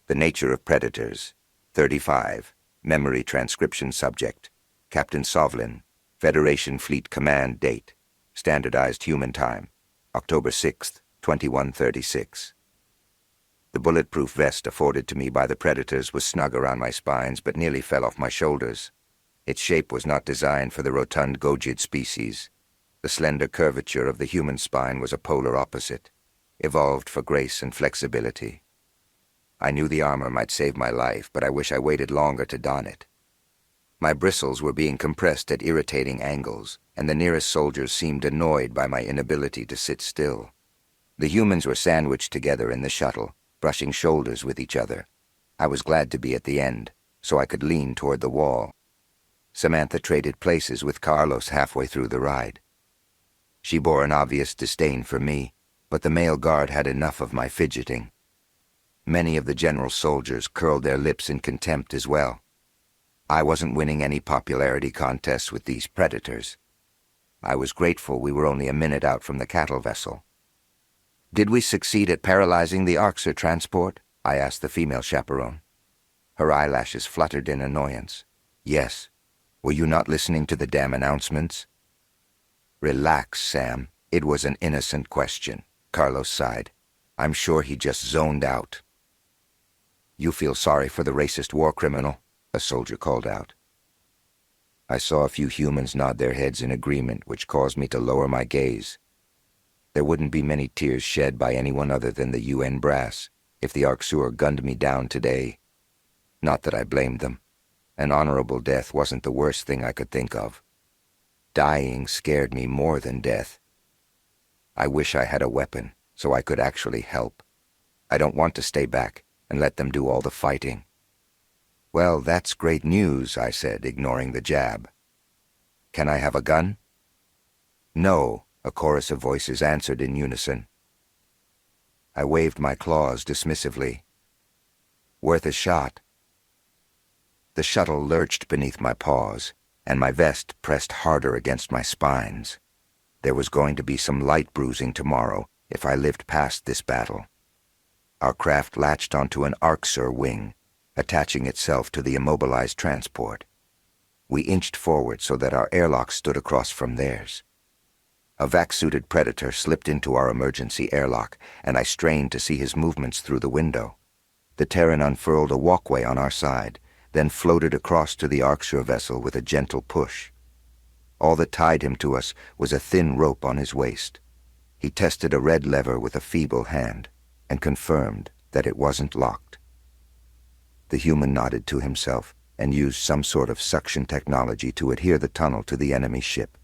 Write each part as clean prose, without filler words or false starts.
The nature of predators. 35. Memory transcription subject. Captain Sovlin. Federation Fleet Command date. Standardized human time. October 6th, 2136. The bulletproof vest afforded to me by the predators was snug around my spines but nearly fell off my shoulders. Its shape was not designed for the rotund gogid species. The slender curvature of the human spine was a polar opposite, evolved for grace and flexibility. I knew the armor might save my life, but I wish I waited longer to don it. My bristles were being compressed at irritating angles, and the nearest soldiers seemed annoyed by my inability to sit still. The humans were sandwiched together in the shuttle, brushing shoulders with each other. I was glad to be at the end, so I could lean toward the wall. Samantha traded places with Carlos halfway through the ride. She bore an obvious disdain for me, but the male guard had enough of my fidgeting. Many of the general soldiers curled their lips in contempt as well. I wasn't winning any popularity contests with these predators. I was grateful we were only a minute out from the cattle vessel. "Did we succeed at paralyzing the Arxer transport?" I asked the female chaperone. Her eyelashes fluttered in annoyance. "Yes. Were you not listening to the damn announcements?" "Relax, Sam. It was an innocent question," Carlos sighed. "I'm sure he just zoned out." "You feel sorry for the racist war criminal?" a soldier called out. I saw a few humans nod their heads in agreement, which caused me to lower my gaze. There wouldn't be many tears shed by anyone other than the UN brass if the Arxur gunned me down today. Not that I blamed them. An honorable death wasn't the worst thing I could think of. Dying scared me more than death. I wish I had a weapon, so I could actually help. I don't want to stay back and let them do all the fighting. "Well, that's great news," I said, ignoring the jab. "Can I have a gun?" "No," a chorus of voices answered in unison. I waved my claws dismissively. "Worth a shot." The shuttle lurched beneath my paws, and my vest pressed harder against my spines. There was going to be some light bruising tomorrow if I lived past this battle. Our craft latched onto an Arxer wing, attaching itself to the immobilized transport. We inched forward so that our airlock stood across from theirs. A vac-suited predator slipped into our emergency airlock, and I strained to see his movements through the window. The Terran unfurled a walkway on our side, then floated across to the Arxer vessel with a gentle push. All that tied him to us was a thin rope on his waist. He tested a red lever with a feeble hand, and confirmed that it wasn't locked. The human nodded to himself and used some sort of suction technology to adhere the tunnel to the enemy ship.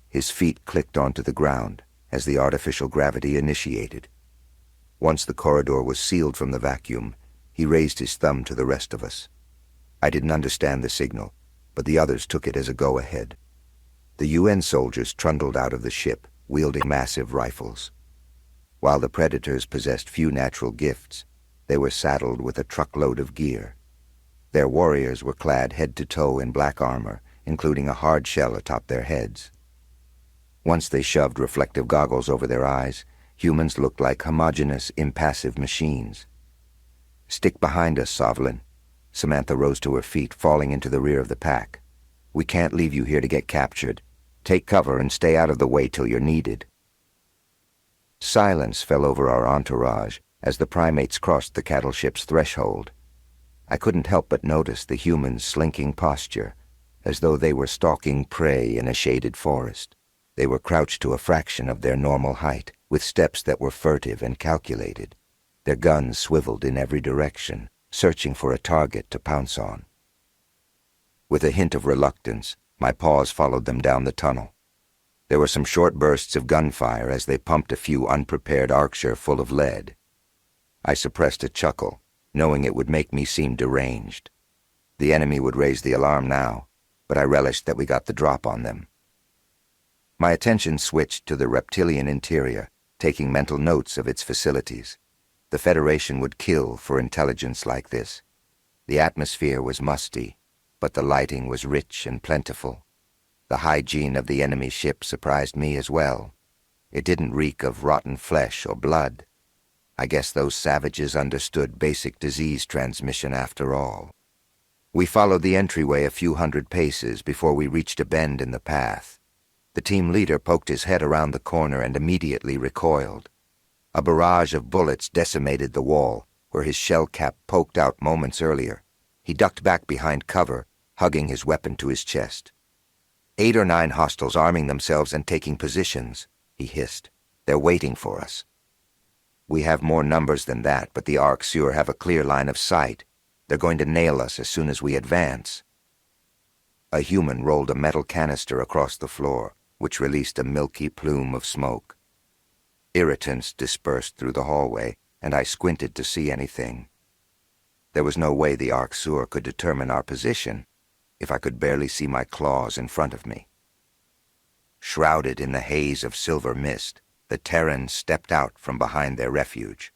His feet clicked onto the ground as the artificial gravity initiated. Once the corridor was sealed from the vacuum, he raised his thumb to the rest of us. I didn't understand the signal, but the others took it as a go-ahead. The UN soldiers trundled out of the ship, wielding massive rifles. While the predators possessed few natural gifts, they were saddled with a truckload of gear. Their warriors were clad head to toe in black armor, including a hard shell atop their heads. Once they shoved reflective goggles over their eyes, humans looked like homogeneous, impassive machines. "Stick behind us, Sovlin." Samantha rose to her feet, falling into the rear of the pack. "We can't leave you here to get captured. Take cover and stay out of the way till you're needed." Silence fell over our entourage as the primates crossed the cattle ship's threshold. I couldn't help but notice the humans' slinking posture, as though they were stalking prey in a shaded forest. They were crouched to a fraction of their normal height, with steps that were furtive and calculated. Their guns swiveled in every direction, searching for a target to pounce on. With a hint of reluctance, my paws followed them down the tunnel. There were some short bursts of gunfire as they pumped a few unprepared Arxer full of lead. I suppressed a chuckle, knowing it would make me seem deranged. The enemy would raise the alarm now, but I relished that we got the drop on them. My attention switched to the reptilian interior, taking mental notes of its facilities. The Federation would kill for intelligence like this. The atmosphere was musty, but the lighting was rich and plentiful. The hygiene of the enemy ship surprised me as well. It didn't reek of rotten flesh or blood. I guess those savages understood basic disease transmission after all. We followed the entryway a few hundred paces before we reached a bend in the path. The team leader poked his head around the corner and immediately recoiled. A barrage of bullets decimated the wall, where his shell cap poked out moments earlier. He ducked back behind cover, hugging his weapon to his chest. 8 or 9 hostiles arming themselves and taking positions, he hissed. They're waiting for us. We have more numbers than that, but the Arc-Sur have a clear line of sight. They're going to nail us as soon as we advance. A human rolled a metal canister across the floor, which released a milky plume of smoke. Irritants dispersed through the hallway, and I squinted to see anything. There was no way the Arc-Sur could determine our position if I could barely see my claws in front of me. Shrouded in the haze of silver mist, the Terrans stepped out from behind their refuge.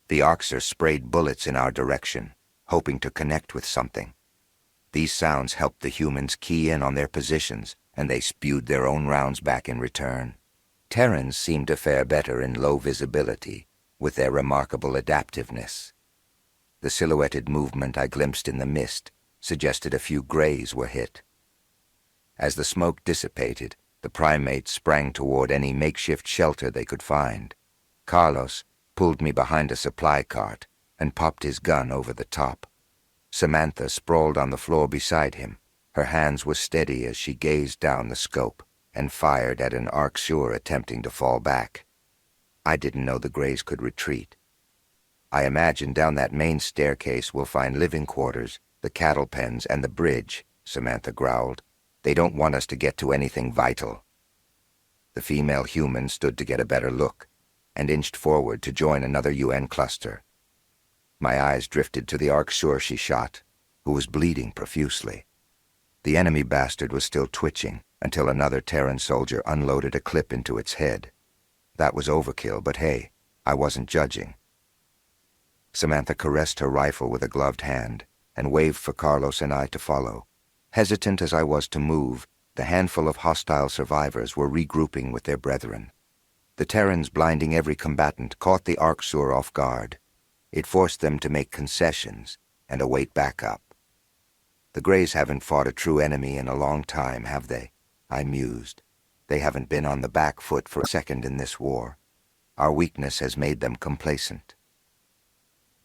The Arc-Sur sprayed bullets in our direction, hoping to connect with something. These sounds helped the humans key in on their positions, and they spewed their own rounds back in return. Terrans seemed to fare better in low visibility, with their remarkable adaptiveness. The silhouetted movement I glimpsed in the mist suggested a few Greys were hit. As the smoke dissipated, the primates sprang toward any makeshift shelter they could find. Carlos pulled me behind a supply cart and popped his gun over the top. Samantha sprawled on the floor beside him. Her hands were steady as she gazed down the scope and fired at an Arc-Sur attempting to fall back. I didn't know the Greys could retreat. I imagine down that main staircase we'll find living quarters, the cattle pens, and the bridge, Samantha growled. They don't want us to get to anything vital. The female human stood to get a better look and inched forward to join another UN cluster. My eyes drifted to the Arc-Sur she shot, who was bleeding profusely. The enemy bastard was still twitching until another Terran soldier unloaded a clip into its head. That was overkill, but hey, I wasn't judging. Samantha caressed her rifle with a gloved hand and waved for Carlos and I to follow. Hesitant as I was to move, the handful of hostile survivors were regrouping with their brethren. The Terrans blinding every combatant caught the Arc-Sur off guard. It forced them to make concessions and await backup. The Greys haven't fought a true enemy in a long time, have they? I mused. They haven't been on the back foot for a second in this war. Our weakness has made them complacent.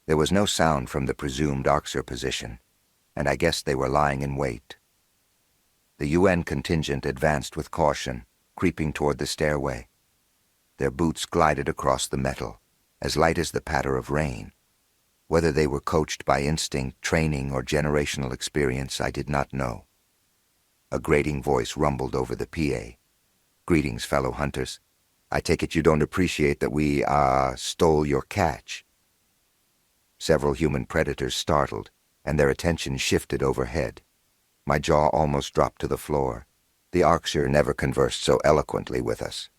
There was no sound from the presumed Arc-Sur position, and I guessed they were lying in wait. The UN contingent advanced with caution, creeping toward the stairway. Their boots glided across the metal, as light as the patter of rain. Whether they were coached by instinct, training, or generational experience, I did not know. A grating voice rumbled over the PA. "Greetings, fellow hunters. I take it you don't appreciate that we, stole your catch." Several human predators startled, and their attention shifted overhead. My jaw almost dropped to the floor. The Arc-Sur never conversed so eloquently with us.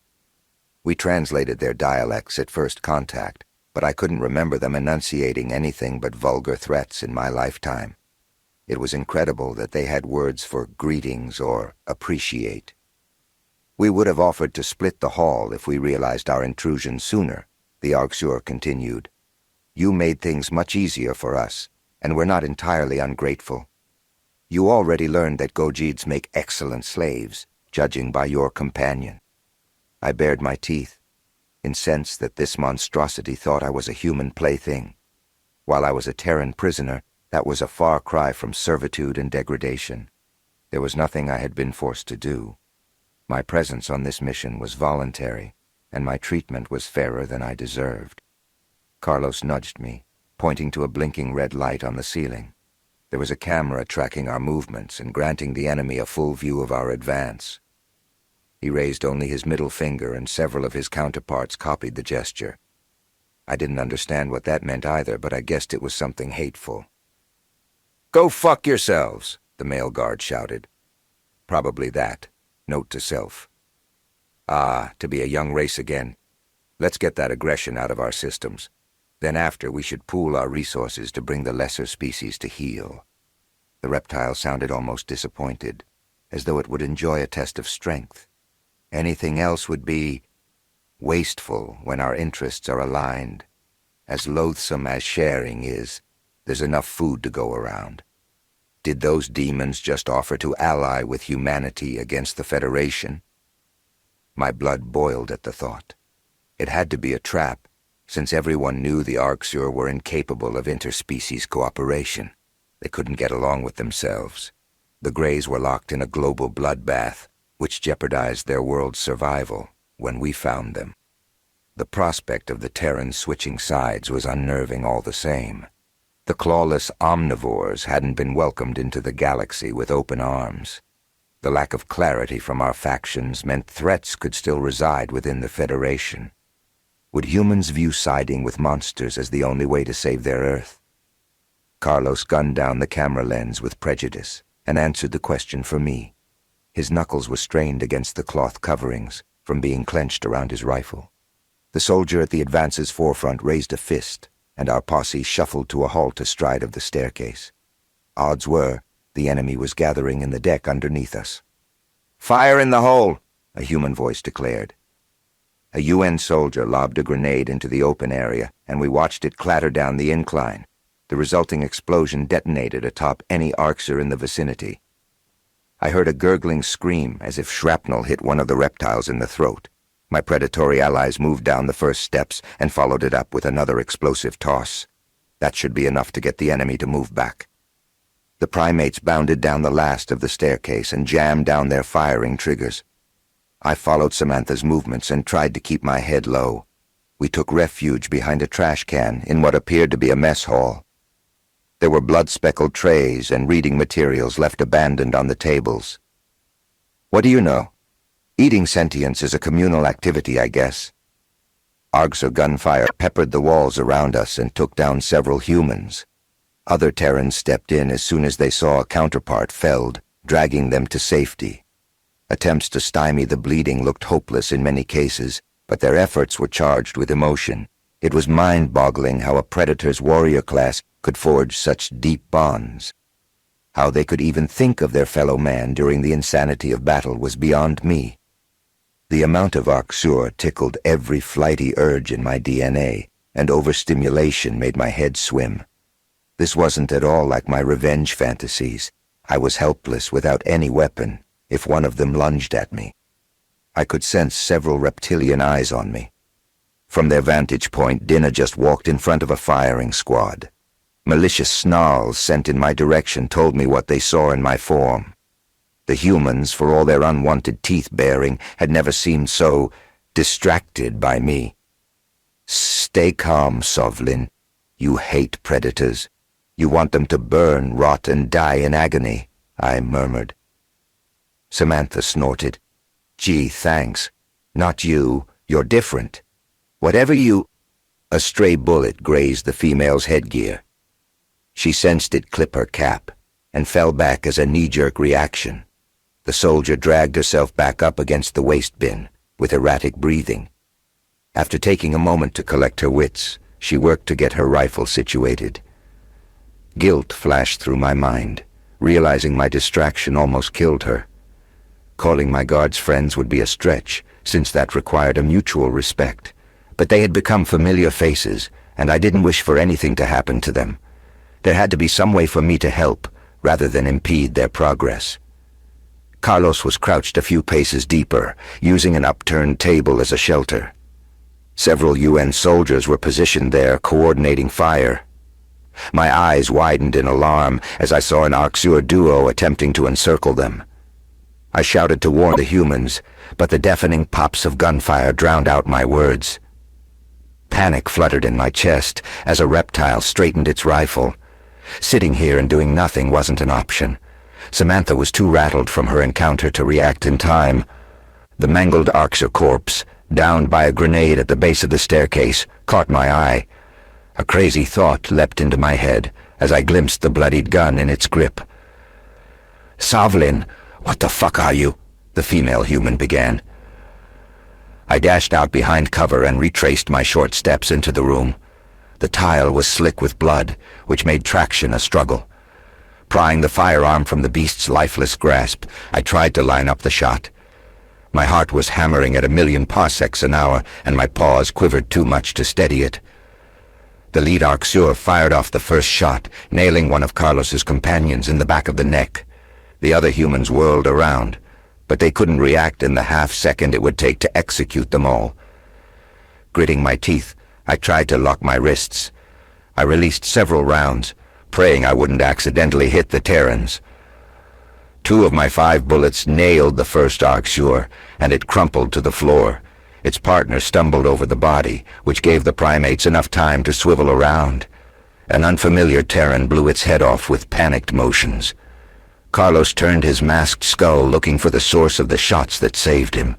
We translated their dialects at first contact, but I couldn't remember them enunciating anything but vulgar threats in my lifetime. It was incredible that they had words for greetings or appreciate. We would have offered to split the hall if we realized our intrusion sooner, the Arc-Sur continued. You made things much easier for us, and we're not entirely ungrateful. You already learned that Gojids make excellent slaves, judging by your companion. I bared my teeth, incensed that this monstrosity thought I was a human plaything. While I was a Terran prisoner, that was a far cry from servitude and degradation. There was nothing I had been forced to do. My presence on this mission was voluntary, and my treatment was fairer than I deserved. Carlos nudged me, pointing to a blinking red light on the ceiling. There was a camera tracking our movements and granting the enemy a full view of our advance. He raised only his middle finger, and several of his counterparts copied the gesture. I didn't understand what that meant either, but I guessed it was something hateful. "Go fuck yourselves," the male guard shouted. Probably that. Note to self. To be a young race again. Let's get that aggression out of our systems. Then after, we should pool our resources to bring the lesser species to heel. The reptile sounded almost disappointed, as though it would enjoy a test of strength. Anything else would be wasteful when our interests are aligned, As loathsome as sharing is, there's enough food to go around. Did those demons just offer to ally with humanity against the Federation? My blood boiled at the thought. It had to be a trap, since everyone knew the Arxur were incapable of interspecies cooperation. They couldn't get along with themselves. The Greys were locked in a global bloodbath, which jeopardized their world's survival when we found them. The prospect of the Terrans switching sides was unnerving all the same. The clawless omnivores hadn't been welcomed into the galaxy with open arms. The lack of clarity from our factions meant threats could still reside within the Federation. Would humans view siding with monsters as the only way to save their Earth? Carlos gunned down the camera lens with prejudice and answered the question for me. His knuckles were strained against the cloth coverings from being clenched around his rifle. The soldier at the advance's forefront raised a fist, and our posse shuffled to a halt astride of the staircase. Odds were, the enemy was gathering in the deck underneath us. "Fire in the hole!" a human voice declared. A UN soldier lobbed a grenade into the open area, and we watched it clatter down the incline. The resulting explosion detonated atop any Arxur in the vicinity. I heard a gurgling scream as if shrapnel hit one of the reptiles in the throat. My predatory allies moved down the first steps and followed it up with another explosive toss. That should be enough to get the enemy to move back. The primates bounded down the last of the staircase and jammed down their firing triggers. I followed Samantha's movements and tried to keep my head low. We took refuge behind a trash can in what appeared to be a mess hall. There were blood-speckled trays and reading materials left abandoned on the tables. What do you know? Eating sentience is a communal activity, I guess. Arxur gunfire peppered the walls around us and took down several humans. Other Terrans stepped in as soon as they saw a counterpart felled, dragging them to safety. Attempts to stymie the bleeding looked hopeless in many cases, but their efforts were charged with emotion. It was mind-boggling how a Predator's warrior class could forge such deep bonds. How they could even think of their fellow man during the insanity of battle was beyond me. The amount of Arxur tickled every flighty urge in my DNA, and overstimulation made my head swim. This wasn't at all like my revenge fantasies. I was helpless without any weapon if one of them lunged at me. I could sense several reptilian eyes on me. From their vantage point, Dinah just walked in front of a firing squad. Malicious snarls sent in my direction told me what they saw in my form. The humans, for all their unwanted teeth-baring, had never seemed so distracted by me. "Stay calm, Sovlin. You hate predators. You want them to burn, rot, and die in agony," I murmured. Samantha snorted. "Gee, thanks. Not you. You're different. Whatever you—" A stray bullet grazed the female's headgear. She sensed it clip her cap and fell back as a knee-jerk reaction. The soldier dragged herself back up against the waste bin with erratic breathing. After taking a moment to collect her wits, she worked to get her rifle situated. Guilt flashed through my mind, realizing my distraction almost killed her. Calling my guards friends would be a stretch, since that required a mutual respect. But they had become familiar faces, and I didn't wish for anything to happen to them. There had to be some way for me to help, rather than impede their progress. Carlos was crouched a few paces deeper, using an upturned table as a shelter. Several UN soldiers were positioned there, coordinating fire. My eyes widened in alarm as I saw an Arxur duo attempting to encircle them. I shouted to warn the humans, but the deafening pops of gunfire drowned out my words. Panic fluttered in my chest as a reptile straightened its rifle. Sitting here and doing nothing wasn't an option. Samantha was too rattled from her encounter to react in time. The mangled Arxur corpse, downed by a grenade at the base of the staircase, caught my eye. A crazy thought leapt into my head as I glimpsed the bloodied gun in its grip. "Sovlin, what the fuck are you?" the female human began. I dashed out behind cover and retraced my short steps into the room. The tile was slick with blood, which made traction a struggle. Prying the firearm from the beast's lifeless grasp, I tried to line up the shot. My heart was hammering at 1,000,000 parsecs an hour, and my paws quivered too much to steady it. The lead Arxur fired off the first shot, nailing one of Carlos's companions in the back of the neck. The other humans whirled around, but they couldn't react in the half-second it would take to execute them all. Gritting my teeth, I tried to lock my wrists. I released several rounds, praying I wouldn't accidentally hit the Terrans. 2 of my 5 bullets nailed the first Arxur, and it crumpled to the floor. Its partner stumbled over the body, which gave the primates enough time to swivel around. An unfamiliar Terran blew its head off with panicked motions. Carlos turned his masked skull, looking for the source of the shots that saved him.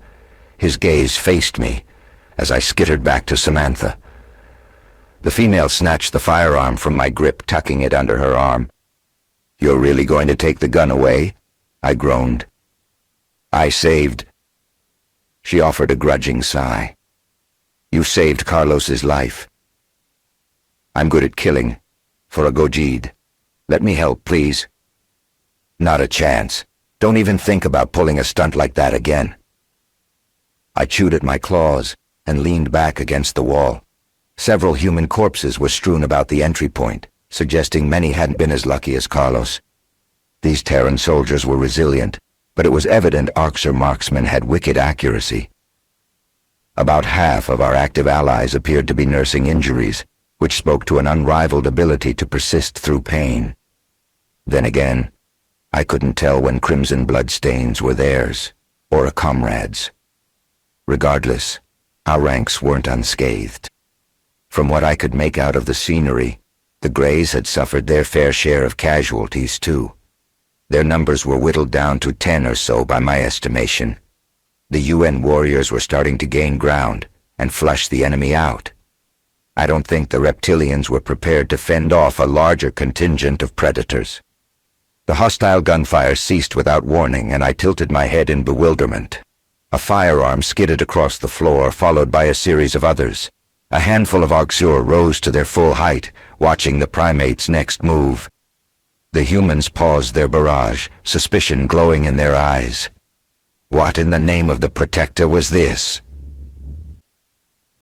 His gaze faced me as I skittered back to Samantha. The female snatched the firearm from my grip, tucking it under her arm. "You're really going to take the gun away?" I groaned. "I saved..." She offered a grudging sigh. "You saved Carlos's life. I'm good at killing, for a Gojid. Let me help, please." "Not a chance. Don't even think about pulling a stunt like that again." I chewed at my claws and leaned back against the wall. Several human corpses were strewn about the entry point, suggesting many hadn't been as lucky as Carlos. These Terran soldiers were resilient, but it was evident Arxur marksmen had wicked accuracy. About half of our active allies appeared to be nursing injuries, which spoke to an unrivaled ability to persist through pain. Then again, I couldn't tell when crimson bloodstains were theirs, or a comrade's. Regardless, our ranks weren't unscathed. From what I could make out of the scenery, the Greys had suffered their fair share of casualties too. Their numbers were whittled down to 10 or so by my estimation. The UN warriors were starting to gain ground and flush the enemy out. I don't think the reptilians were prepared to fend off a larger contingent of predators. The hostile gunfire ceased without warning, and I tilted my head in bewilderment. A firearm skidded across the floor, followed by a series of others. A handful of Arxur rose to their full height, watching the primates' next move. The humans paused their barrage, suspicion glowing in their eyes. What in the name of the Protector was this?